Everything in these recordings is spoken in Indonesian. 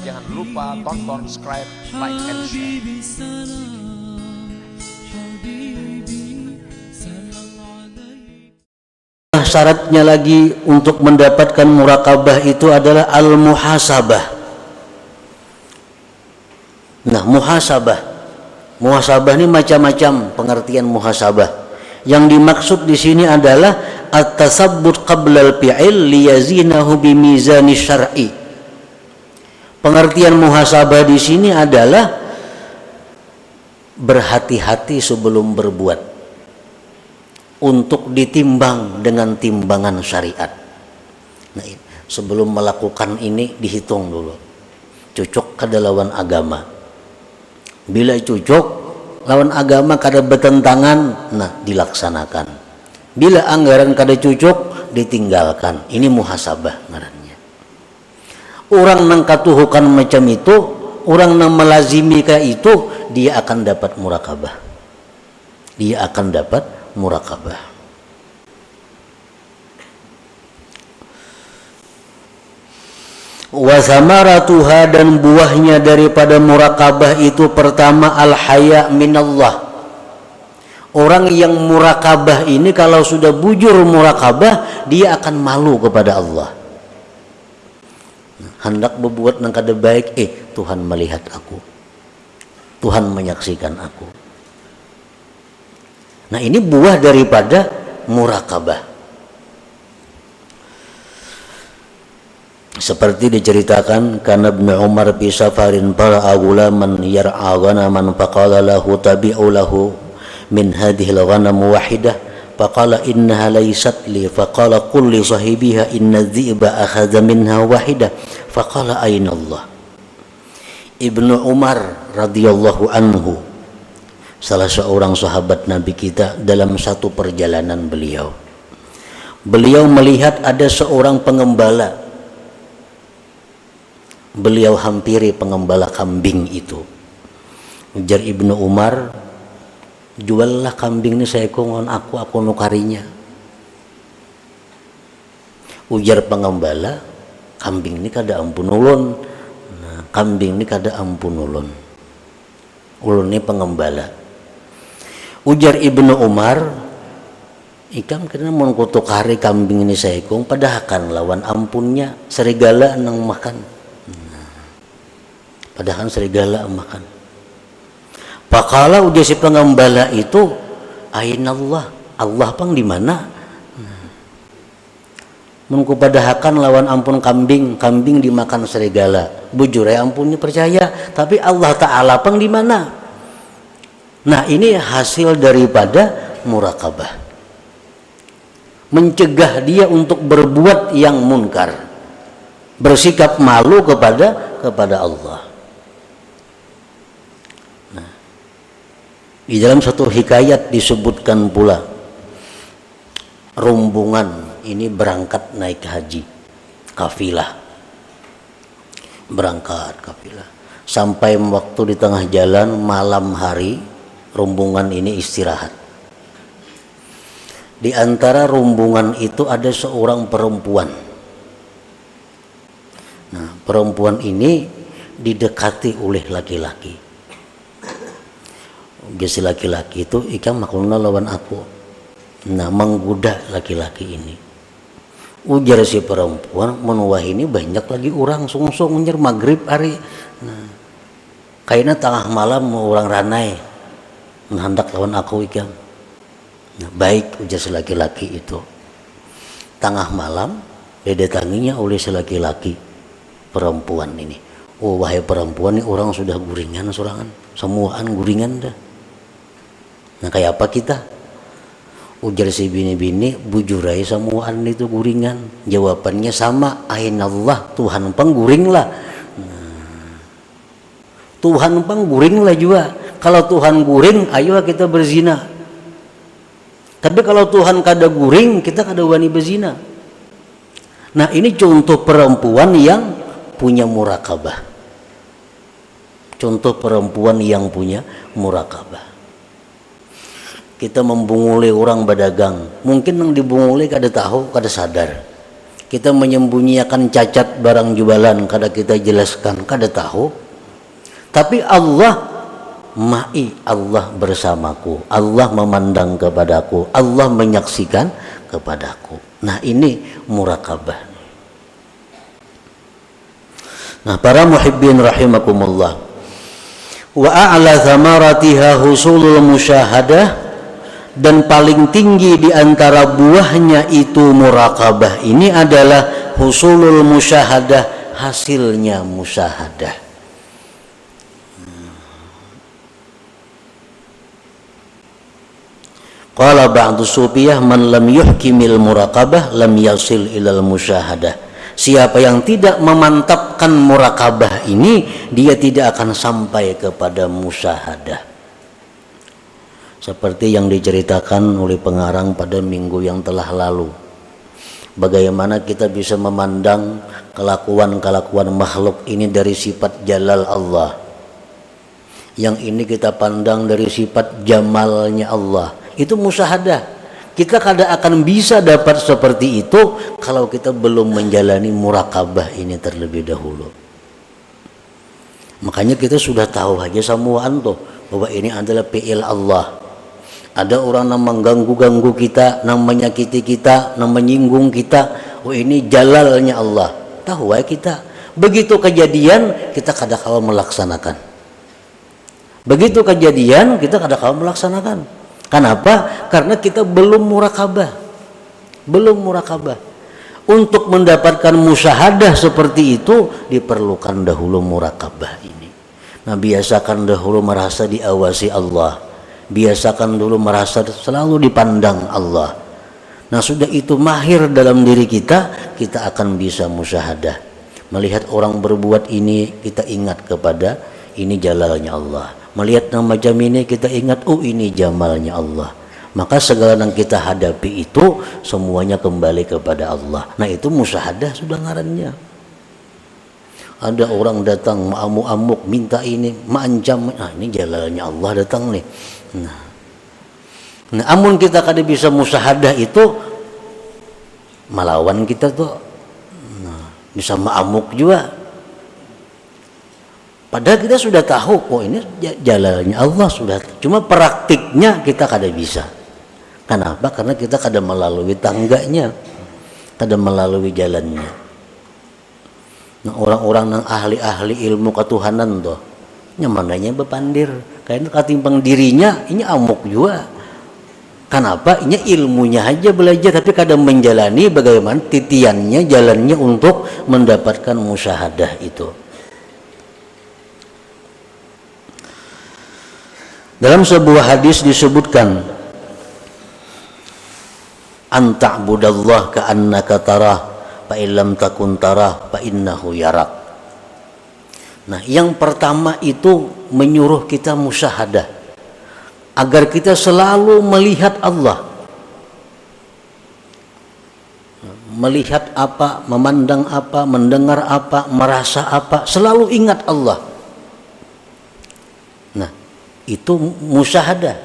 Jangan lupa tonton, subscribe, like, and share. Syaratnya lagi untuk mendapatkan muraqabah itu adalah al-muhasabah. Nah, muhasabah ini macam-macam pengertian muhasabah. Yang dimaksud di sini adalah at-tasabbut qabla al-fi'il liyazinahu bimizani syar'i. Pengertian muhasabah di sini adalah berhati-hati sebelum berbuat, untuk ditimbang dengan timbangan syariat. Nah, sebelum melakukan ini dihitung dulu, cocok kada lawan agama. Bila cocok lawan agama kada bertentangan, nah dilaksanakan. Bila anggaran kada cocok, ditinggalkan. Ini muhasabah ngarannya. Orang nang katuhukan macam itu, orang nang melazimi kayak itu, dia akan dapat muraqabah. Dia akan dapat muraqabah. Wa samaratuha, dan buahnya daripada muraqabah itu pertama al-haya minallah. Orang yang muraqabah ini kalau sudah bujur muraqabah, dia akan malu kepada Allah. Hendak berbuat nang kada baik, Tuhan melihat aku, Tuhan menyaksikan aku. Nah, ini buah daripada muraqabah. Seperti diceritakan, kana Ibnu Umar fi safarin fara'a ghulaman yar'a ghanaman faqala lahu tabi'u lahu min hadhihi al-ghanam wahidah faqala innaha laysat li faqala qul li sahibiha inna dhi'ba akhadha minha wahidah faqala ayna Allah. Ibnu Umar radhiyallahu anhu, salah seorang sahabat Nabi kita, dalam satu perjalanan beliau melihat ada seorang pengembala. Beliau hampiri pengembala kambing itu. Ujar Ibnu Umar, juallah kambing ini saya kongon aku nukarinya. Ujar pengembala, kambing ini kada ampun ulun. Nah, kambing ini kada ampun ulun. Ulun ini pengembala. Ujar Ibnu Umar, ikam kena mau kutukari kambing ini saya kong padahkan lawan ampunnya serigala nang makan. Padahal serigala makan. Pakala ujar si pengembala itu, ainallah, Allah pang di mana? Menku padahkan lawan ampun kambing dimakan serigala. Bujur ya ampunnya percaya, tapi Allah Ta'ala pang di mana? Nah, ini hasil daripada muraqabah. Mencegah dia untuk berbuat yang munkar, bersikap malu kepada Allah. Nah, di dalam satu hikayat disebutkan pula, rombongan ini berangkat naik haji, kafilah, berangkat kafilah. Sampai waktu di tengah jalan malam hari, rombongan ini istirahat. Di antara rombongan itu ada seorang perempuan. Nah, perempuan ini didekati oleh laki-laki. Si laki-laki itu, ikam maklumna lawan aku. Nah, menggoda laki-laki ini. Ujar si perempuan, menuah ini banyak lagi orang sungsung nyer maghrib hari. Nah, kayaknya tengah malam orang ranai hendak lawan aku ikam. Nah, baik, ujar si laki-laki itu. Tengah malam didatanginya oleh si laki-laki perempuan ini. Oh, wahai perempuan, ini orang sudah guringan sorangan, semuaan guringan dah. Nah, kayak apa kita? Ujar si bini-bini, bujurai semuaan itu guringan. Jawabannya sama, ainallah, Tuhan pengguring lah. Tuhan pengguring lah juga. Kalau Tuhan guring, ayo kita berzina. Tapi kalau Tuhan kada guring, kita kada wani berzina. Nah, ini contoh perempuan yang punya muraqabah. Contoh perempuan yang punya muraqabah. Kita membunguli orang berdagang, mungkin yang dibunguli kada tahu, kada sadar. Kita menyembunyikan cacat barang jualan, kada kita jelaskan, kada tahu. Tapi Allah ma'i, Allah bersamaku, Allah memandang kepadaku, Allah menyaksikan kepadaku. Nah ini murakabah. Nah para muhibbin rahimakumullah, wa a'la thamaratiha husulul musyahadah, dan paling tinggi di antara buahnya itu murakabah ini adalah husulul musyahadah, hasilnya musyahadah. Qala ba'du sufiyah man lam yuhkimil murakabah lam yasil ilal musyahadah. Siapa yang tidak memantapkan murakabah ini, dia tidak akan sampai kepada musyahadah. Seperti yang diceritakan oleh pengarang pada minggu yang telah lalu, bagaimana kita bisa memandang kelakuan-kelakuan makhluk ini dari sifat jalal Allah, yang ini kita pandang dari sifat jamalnya Allah. Itu musyahadah. Kita kada akan bisa dapat seperti itu kalau kita belum menjalani murakabah ini terlebih dahulu. Makanya kita sudah tahu aja samuan tuh bahwa ini adalah fi'il Allah. Ada orang yang mengganggu-ganggu kita, yang menyakiti kita, yang menyinggung kita, oh ini jalalnya Allah. Tahu ya kita. Begitu kejadian kita kada kalah melaksanakan. Begitu kejadian kita kada kalah melaksanakan. Kenapa? Karena kita belum murakabah. Belum murakabah. Untuk mendapatkan musyahadah seperti itu diperlukan dahulu murakabah ini. Nah, biasakan dahulu merasa diawasi Allah. Biasakan dulu merasa selalu dipandang Allah. Nah sudah itu mahir dalam diri kita, kita akan bisa musyahadah. Melihat orang berbuat ini, kita ingat kepada ini jalalnya Allah. Melihat yang macam ini, kita ingat, oh ini jamalnya Allah. Maka segala yang kita hadapi itu semuanya kembali kepada Allah. Nah itu musyahadah sudah ngarannya. Ada orang datang amuk-amuk minta ini, mengancam, nah ini jalalnya Allah datang nih. Nah, amun kita kada bisa musyahadah itu melawan kita tuh, nah, bisa mengamuk juga. Padahal kita sudah tahu kok ini jalannya Allah sudah. Cuma praktiknya kita kada bisa. Kenapa? Karena kita kada melalui tangganya, kada melalui jalannya. Nah, orang-orang yang ahli-ahli ilmu ketuhanan tuh, nyamananya bepandir. Karena ketimbang dirinya, ini amuk juga. Kenapa? Ini ilmunya aja belajar, tapi kadang menjalani bagaimana titiannya, jalannya untuk mendapatkan musyahadah itu. Dalam sebuah hadis disebutkan, anta'budallah ka'annaka tarah, fa illam takun tarah, fa innahu yarak. Nah, yang pertama itu menyuruh kita musyahadah, agar kita selalu melihat Allah. Melihat apa, memandang apa, mendengar apa, merasa apa, selalu ingat Allah. Nah, itu musyahadah.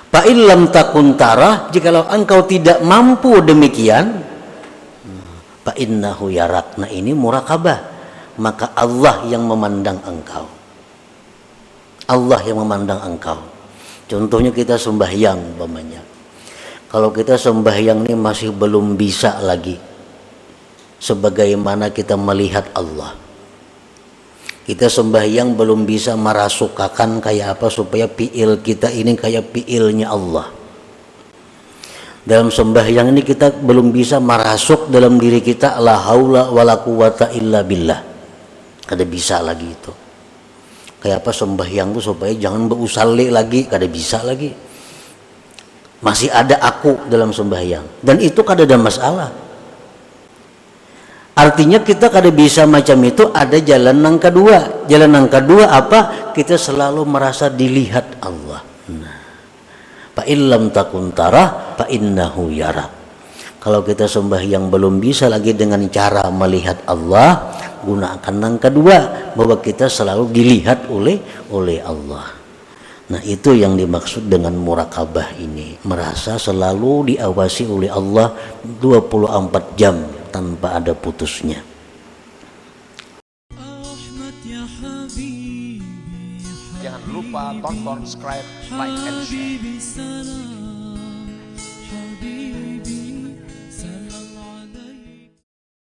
Fa illam takun tarah, jikalau engkau tidak mampu demikian, fa innahu yarak. Nah, ini murakabah. Maka Allah yang memandang engkau. Allah yang memandang engkau. Contohnya kita sembahyang umpamanya. Kalau kita sembahyang ini masih belum bisa lagi sebagaimana kita melihat Allah. Kita sembahyang belum bisa merasukakan kayak apa supaya fi'il kita ini kayak fi'ilnya Allah. Dalam sembahyang ini kita belum bisa merasuk dalam diri kita la haula wala quwata illa billah. Kada bisa lagi itu. Kayak apa sembahyang itu supaya jangan berusalli lagi, kada bisa lagi. Masih ada aku dalam sembahyang, dan itu kada ada masalah. Artinya kita kada bisa macam itu. Ada jalan yang kedua. Jalan yang kedua apa? Kita selalu merasa dilihat Allah. Nah, fa illam takun tarah fa innahu yarak. Kalau kita sembahyang belum bisa lagi dengan cara melihat Allah, gunakan yang kedua, bahwa kita selalu dilihat oleh Allah. Nah, itu yang dimaksud dengan murakabah ini, merasa selalu diawasi oleh Allah 24 jam tanpa ada putusnya. Jangan lupa tonton, subscribe, like, and share.